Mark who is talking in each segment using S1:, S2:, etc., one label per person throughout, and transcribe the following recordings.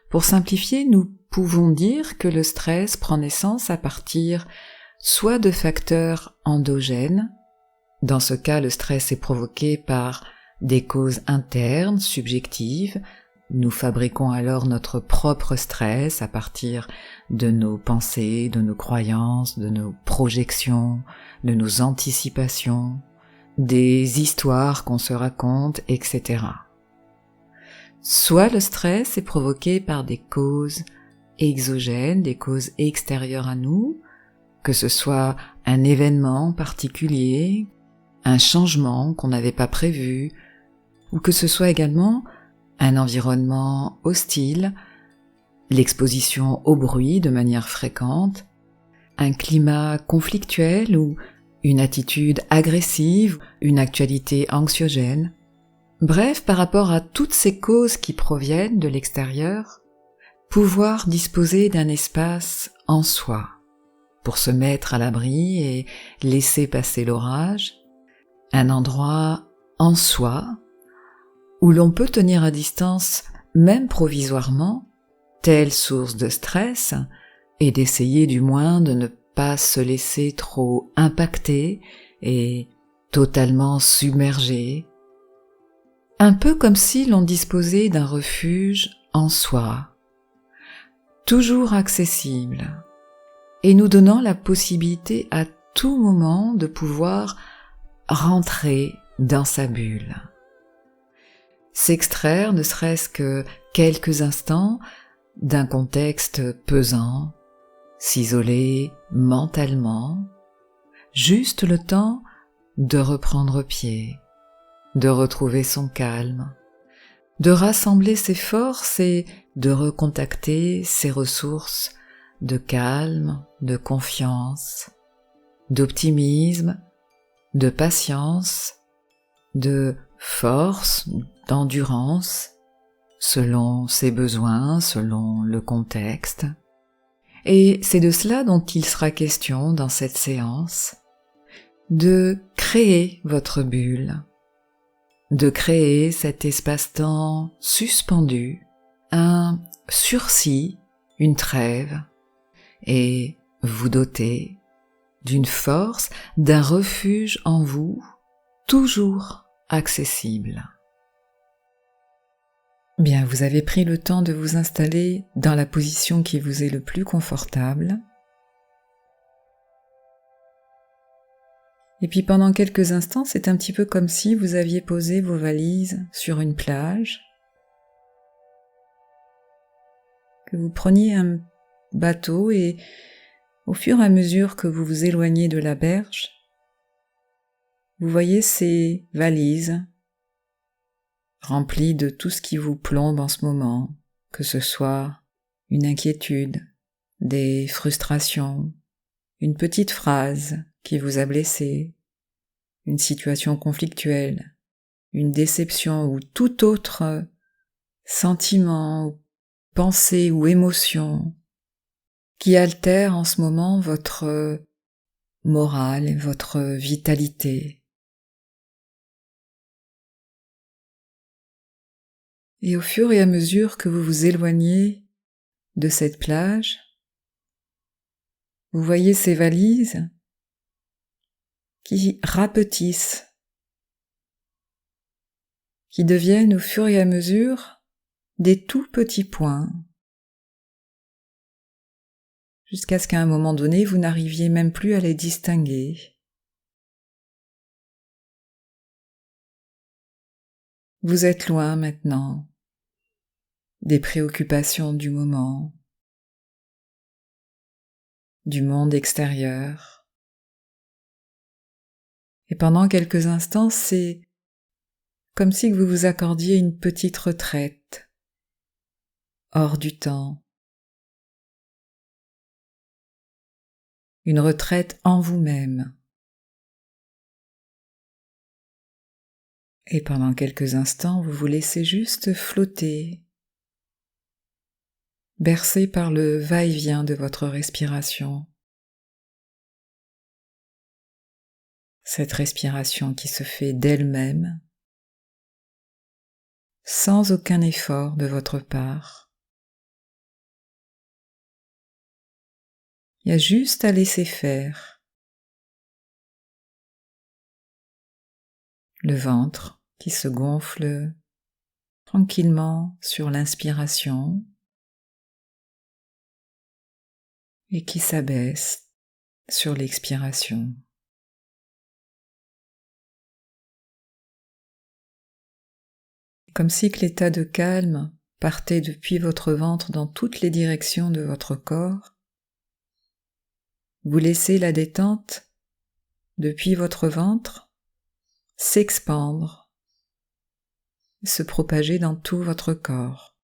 S1: Pour simplifier, nous pouvons dire que le stress prend naissance à partir soit de facteurs endogènes. Dans ce cas, le stress est provoqué par des causes internes, subjectives. Nous fabriquons alors notre propre stress à partir de nos pensées, de nos croyances, de nos projections, de nos anticipations, des histoires qu'on se raconte, etc. Soit le stress est provoqué par des causes exogènes, des causes extérieures à nous, que ce soit un événement particulier, un changement qu'on n'avait pas prévu, ou que ce soit également un environnement hostile, l'exposition au bruit de manière fréquente, un climat conflictuel ou une attitude agressive, une actualité anxiogène. Bref, par rapport à toutes ces causes qui proviennent de l'extérieur, pouvoir disposer d'un espace en soi pour se mettre à l'abri et laisser passer l'orage, un endroit en soi où l'on peut tenir à distance, même provisoirement, telle source de stress, et d'essayer du moins de ne pas se laisser trop impacter et totalement submerger. Un peu comme si l'on disposait d'un refuge en soi, toujours accessible, et nous donnant la possibilité à tout moment de pouvoir rentrer dans sa bulle. S'extraire ne serait-ce que quelques instants d'un contexte pesant, s'isoler mentalement, juste le temps de reprendre pied, de retrouver son calme, de rassembler ses forces et de recontacter ses ressources de calme, de confiance, d'optimisme, de patience, de force, d'endurance, selon ses besoins, selon le contexte. Et c'est de cela dont il sera question dans cette séance, de créer votre bulle, de créer cet espace-temps suspendu, un sursis, une trêve, et vous doter d'une force, d'un refuge en vous, toujours accessible. Bien, vous avez pris le temps de vous installer dans la position qui vous est le plus confortable. Et puis pendant quelques instants, c'est un petit peu comme si vous aviez posé vos valises sur une plage, que vous preniez un bateau et au fur et à mesure que vous vous éloignez de la berge, vous voyez ces valises remplies de tout ce qui vous plombe en ce moment, que ce soit une inquiétude, des frustrations, une petite phrase qui vous a blessé, une situation conflictuelle, une déception ou tout autre sentiment, pensée ou émotion qui altère en ce moment votre morale et votre vitalité. Et au fur et à mesure que vous vous éloignez de cette plage, vous voyez ces valises qui rapetissent, qui deviennent au fur et à mesure des tout petits points, jusqu'à ce qu'à un moment donné, vous n'arriviez même plus à les distinguer. Vous êtes loin maintenant des préoccupations du moment, du monde extérieur. Et pendant quelques instants, c'est comme si vous vous accordiez une petite retraite, hors du temps, une retraite en vous-même. Et pendant quelques instants, vous vous laissez juste flotter, bercé par le va-et-vient de votre respiration. Cette respiration qui se fait d'elle-même, sans aucun effort de votre part. Il y a juste à laisser faire. Le ventre qui se gonfle tranquillement sur l'inspiration et qui s'abaisse sur l'expiration. Comme si que l'état de calme partait depuis votre ventre dans toutes les directions de votre corps. Vous laissez la détente depuis votre ventre s'expandre, se propager dans tout votre corps.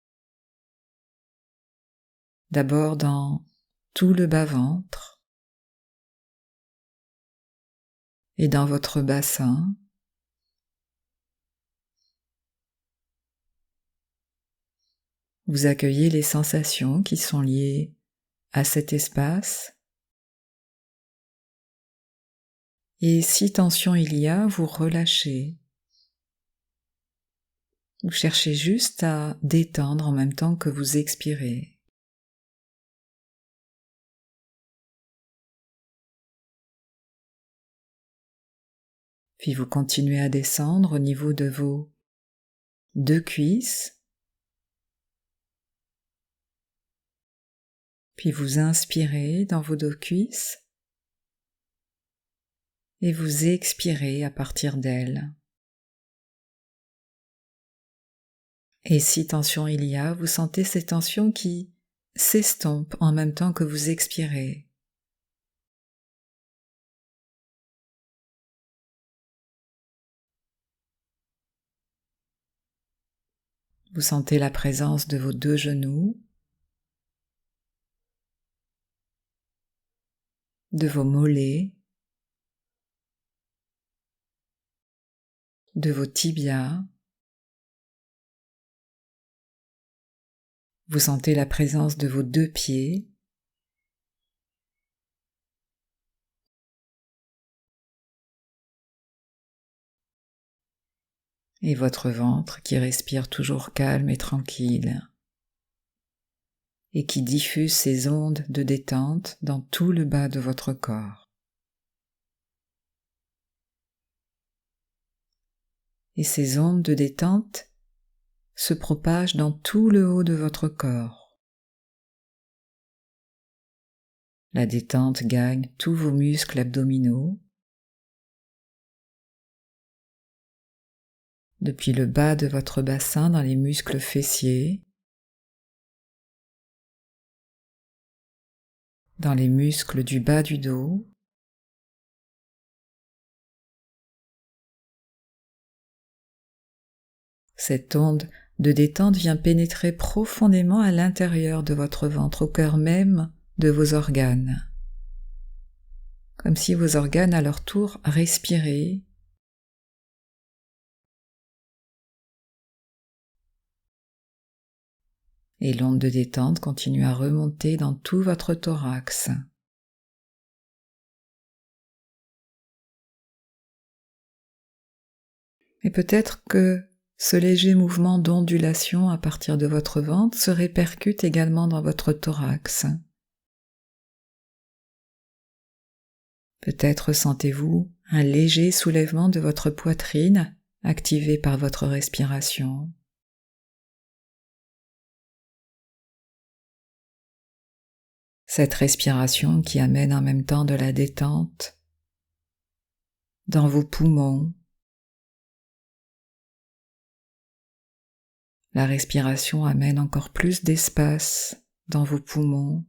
S1: D'abord dans tout le bas-ventre et dans votre bassin. Vous accueillez les sensations qui sont liées à cet espace. Et si tension il y a, vous relâchez. Vous cherchez juste à détendre en même temps que vous expirez. Puis vous continuez à descendre au niveau de vos 2 cuisses. Puis vous inspirez dans vos 2 cuisses et vous expirez à partir d'elles. Et si tension il y a, vous sentez ces tensions qui s'estompent en même temps que vous expirez. Vous sentez la présence de vos 2 genoux, de vos mollets, de vos tibias. Vous sentez la présence de vos 2 pieds. Et votre ventre qui respire toujours calme et tranquille et qui diffuse ses ondes de détente dans tout le bas de votre corps. Et ces ondes de détente se propagent dans tout le haut de votre corps. La détente gagne tous vos muscles abdominaux, depuis le bas de votre bassin dans les muscles fessiers, dans les muscles du bas du dos, cette onde de détente vient pénétrer profondément à l'intérieur de votre ventre, au cœur même de vos organes. Comme si vos organes à leur tour respiraient. Et l'onde de détente continue à remonter dans tout votre thorax. Et peut-être que ce léger mouvement d'ondulation à partir de votre ventre se répercute également dans votre thorax. Peut-être sentez-vous un léger soulèvement de votre poitrine activé par votre respiration. Cette respiration qui amène en même temps de la détente dans vos poumons. La respiration amène encore plus d'espace dans vos poumons.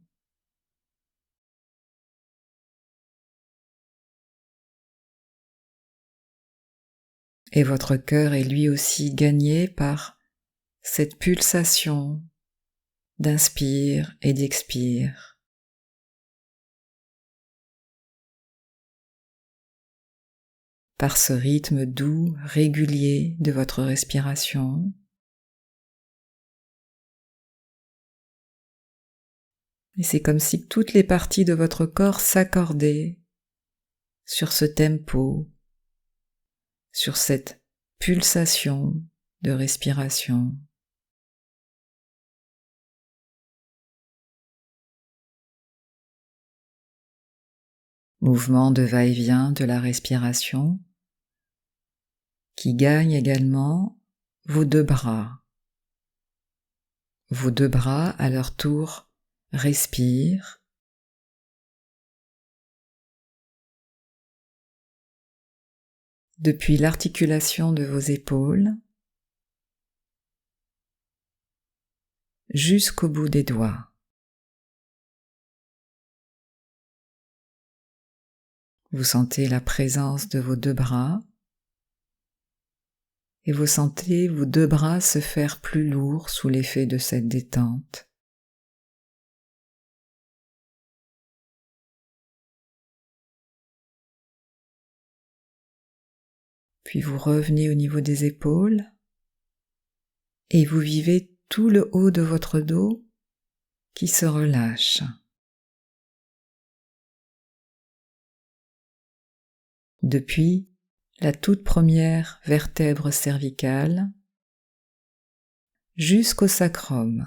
S1: Et votre cœur est lui aussi gagné par cette pulsation d'inspire et d'expire. Par ce rythme doux, régulier de votre respiration. Et c'est comme si toutes les parties de votre corps s'accordaient sur ce tempo, sur cette pulsation de respiration. mouvement de va-et-vient de la respiration qui gagne également vos deux bras. Vos deux bras, à leur tour, respirent depuis l'articulation de vos épaules jusqu'au bout des doigts. Vous sentez la présence de vos deux bras et vous sentez vos deux bras se faire plus lourds sous l'effet de cette détente. Puis vous revenez au niveau des épaules et vous vivez tout le haut de votre dos qui se relâche. Depuis la toute première vertèbre cervicale jusqu'au sacrum.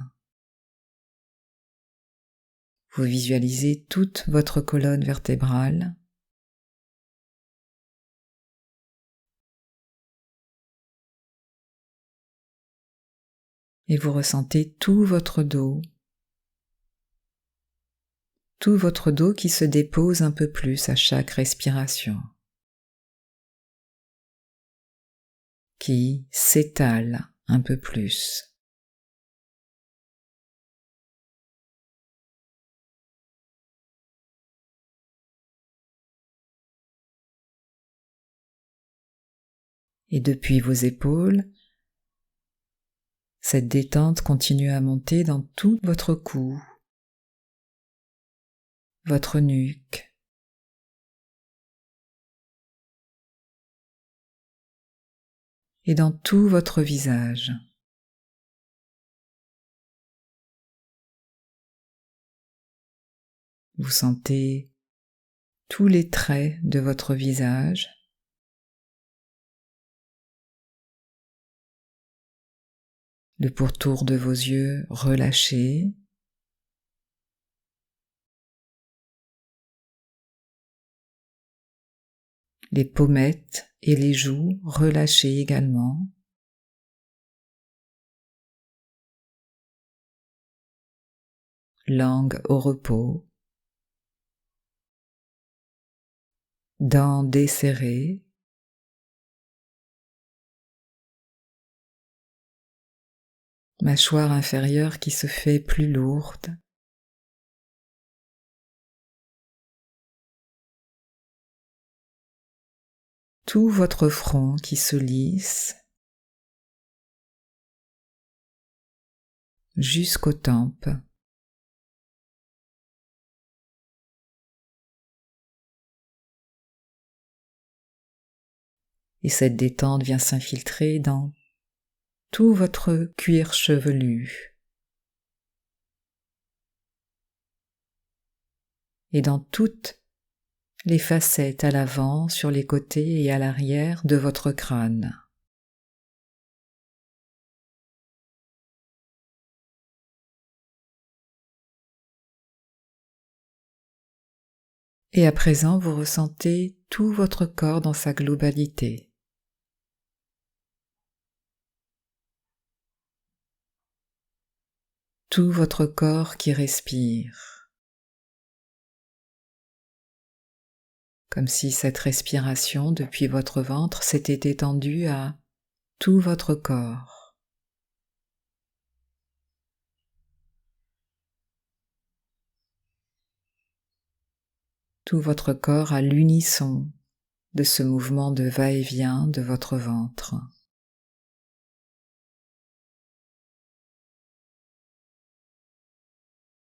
S1: Vous visualisez toute votre colonne vertébrale et vous ressentez tout votre dos qui se dépose un peu plus à chaque respiration, qui s'étale un peu plus. Et depuis vos épaules, cette détente continue à monter dans tout votre cou, votre nuque, et dans tout votre visage. Vous sentez tous les traits de votre visage, le pourtour de vos yeux relâchés, les pommettes et les joues relâchées également, langue au repos, dents desserrées, mâchoire inférieure qui se fait plus lourde, tout votre front qui se lisse jusqu'aux tempes. Et cette détente vient s'infiltrer dans tout votre cuir chevelu et dans toutes les facettes à l'avant, sur les côtés et à l'arrière de votre crâne. Et à présent, vous ressentez tout votre corps dans sa globalité. Tout votre corps qui respire. Comme si cette respiration depuis votre ventre s'était étendue à tout votre corps. Tout votre corps à l'unisson de ce mouvement de va-et-vient de votre ventre.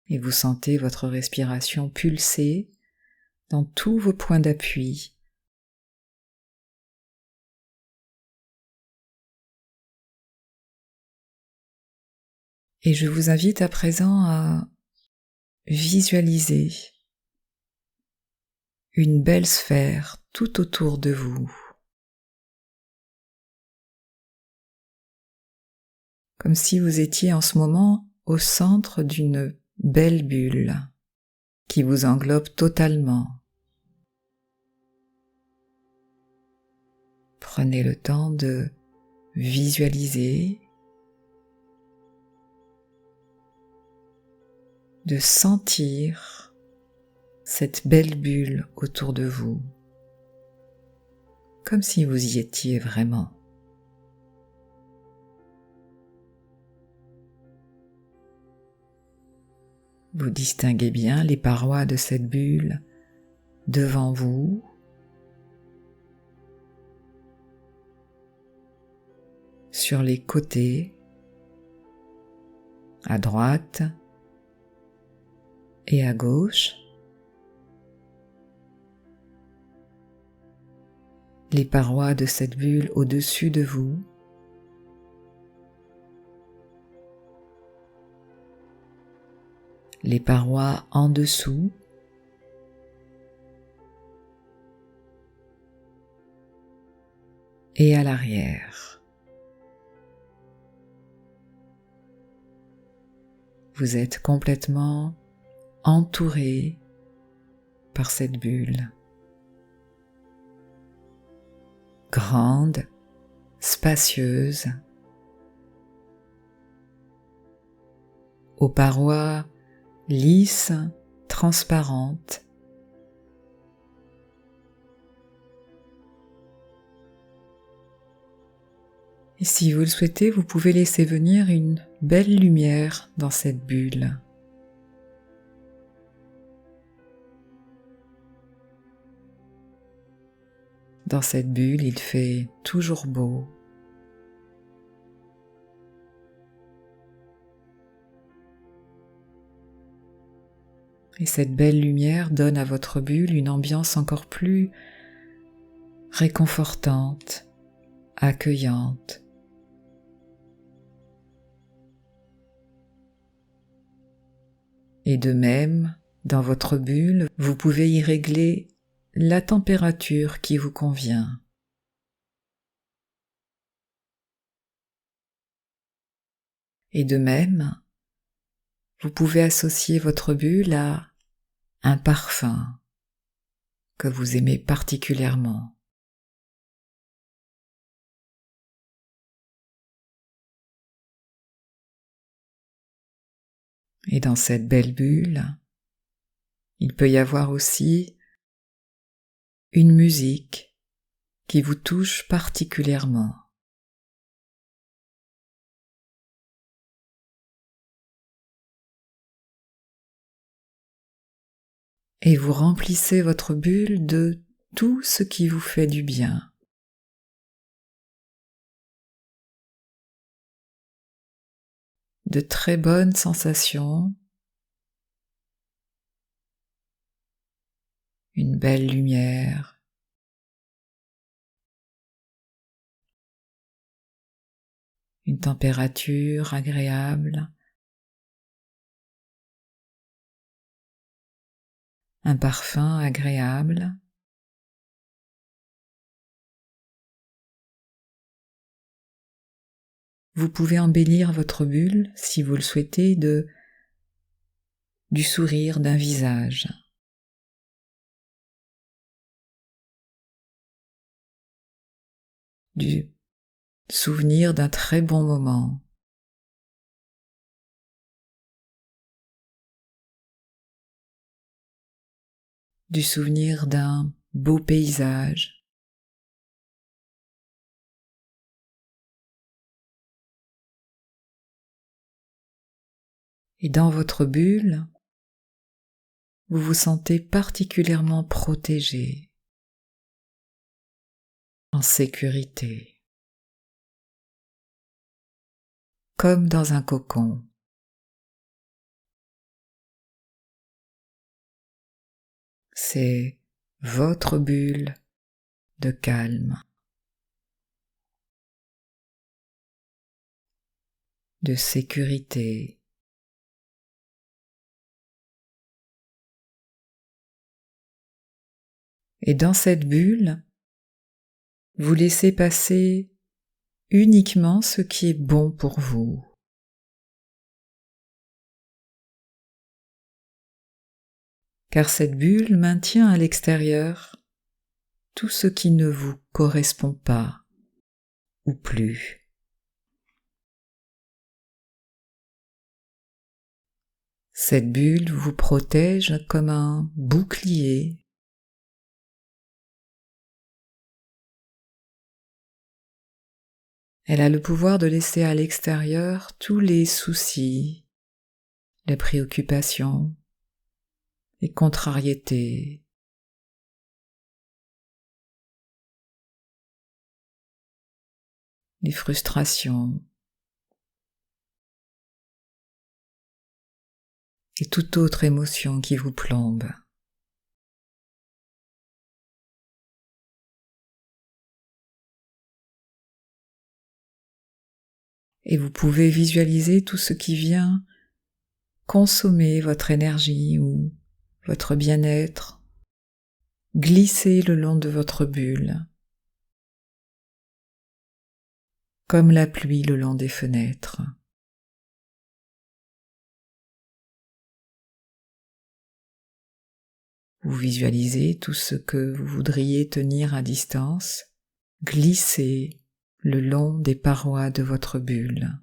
S1: Et vous sentez votre respiration pulser dans tous vos points d'appui. Et je vous invite à présent à visualiser une belle sphère tout autour de vous. Comme si vous étiez en ce moment au centre d'une belle bulle qui vous englobe totalement. Prenez le temps de visualiser, de sentir cette belle bulle autour de vous, comme si vous y étiez vraiment. Vous distinguez bien les parois de cette bulle devant vous, sur les côtés, à droite et à gauche. Les parois de cette bulle au-dessus de vous. Les parois en dessous. Et à l'arrière. Vous êtes complètement entouré par cette bulle. Grande, spacieuse, aux parois lisses, transparentes. Et si vous le souhaitez, vous pouvez laisser venir une belle lumière dans cette bulle. Dans cette bulle, il fait toujours beau. Et cette belle lumière donne à votre bulle une ambiance encore plus réconfortante, accueillante. Et de même, dans votre bulle, vous pouvez y régler la température qui vous convient. Et de même, vous pouvez associer votre bulle à un parfum que vous aimez particulièrement. Et dans cette belle bulle, il peut y avoir aussi une musique qui vous touche particulièrement. Et vous remplissez votre bulle de tout ce qui vous fait du bien. De très bonnes sensations, une belle lumière, une température agréable, un parfum agréable. Vous pouvez embellir votre bulle, si vous le souhaitez, du sourire d'un visage. Du souvenir d'un très bon moment. Du souvenir d'un beau paysage. Et dans votre bulle, vous vous sentez particulièrement protégé, en sécurité, comme dans un cocon. C'est votre bulle de calme, de sécurité. Et dans cette bulle, vous laissez passer uniquement ce qui est bon pour vous. Car cette bulle maintient à l'extérieur tout ce qui ne vous correspond pas, ou plus. Cette bulle vous protège comme un bouclier. Elle a le pouvoir de laisser à l'extérieur tous les soucis, les préoccupations, les contrariétés, les frustrations et toute autre émotion qui vous plombe. Et vous pouvez visualiser tout ce qui vient consommer votre énergie ou votre bien-être, glisser le long de votre bulle, comme la pluie le long des fenêtres. Vous visualisez tout ce que vous voudriez tenir à distance, glisser le long des parois de votre bulle.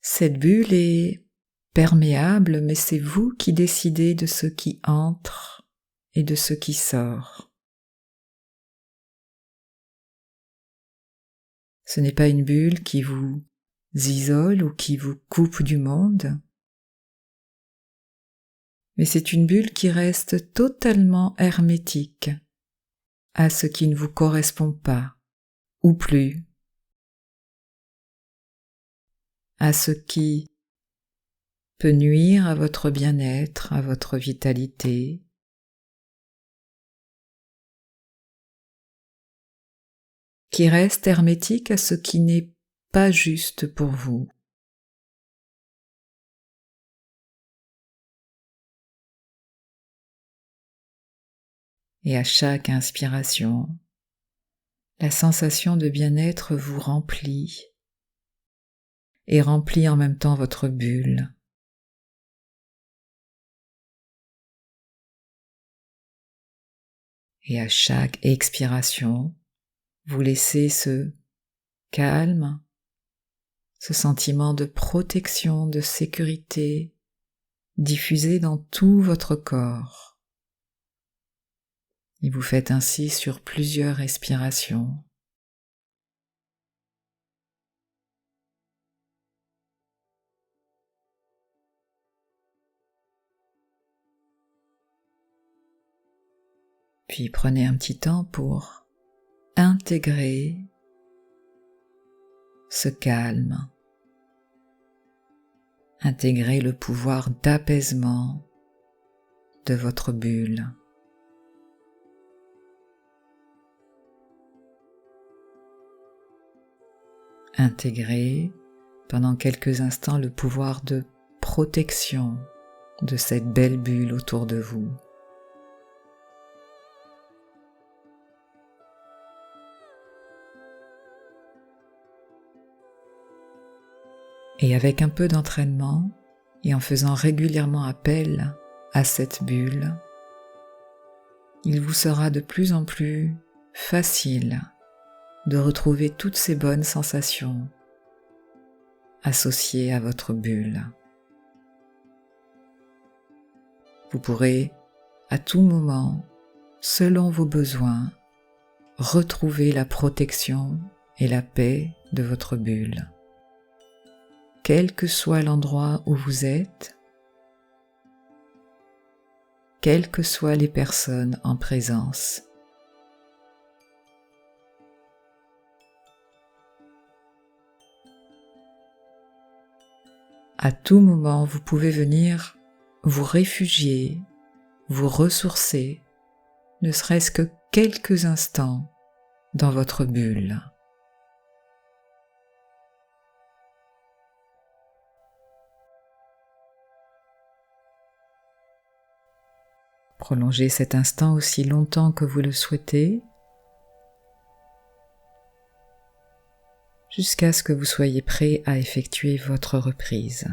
S1: Cette bulle est perméable, mais c'est vous qui décidez de ce qui entre et de ce qui sort. Ce n'est pas une bulle qui vous isole ou qui vous coupe du monde, mais c'est une bulle qui reste totalement hermétique à ce qui ne vous correspond pas ou plus, à ce qui peut nuire à votre bien-être, à votre vitalité, qui reste hermétique à ce qui n'est pas juste pour vous. Et à chaque inspiration, la sensation de bien-être vous remplit et remplit en même temps votre bulle. Et à chaque expiration, vous laissez ce calme, ce sentiment de protection, de sécurité diffuser dans tout votre corps. Et vous faites ainsi sur plusieurs respirations. Puis prenez un petit temps pour intégrer ce calme, intégrer le pouvoir d'apaisement de votre bulle. Intégrer pendant quelques instants le pouvoir de protection de cette belle bulle autour de vous. Et avec un peu d'entraînement et en faisant régulièrement appel à cette bulle, il vous sera de plus en plus facile de retrouver toutes ces bonnes sensations associées à votre bulle. Vous pourrez à tout moment, selon vos besoins, retrouver la protection et la paix de votre bulle. Quel que soit l'endroit où vous êtes, quelles que soient les personnes en présence. À tout moment, vous pouvez venir vous réfugier, vous ressourcer, ne serait-ce que quelques instants dans votre bulle. Prolongez cet instant aussi longtemps que vous le souhaitez, jusqu'à ce que vous soyez prêt à effectuer votre reprise.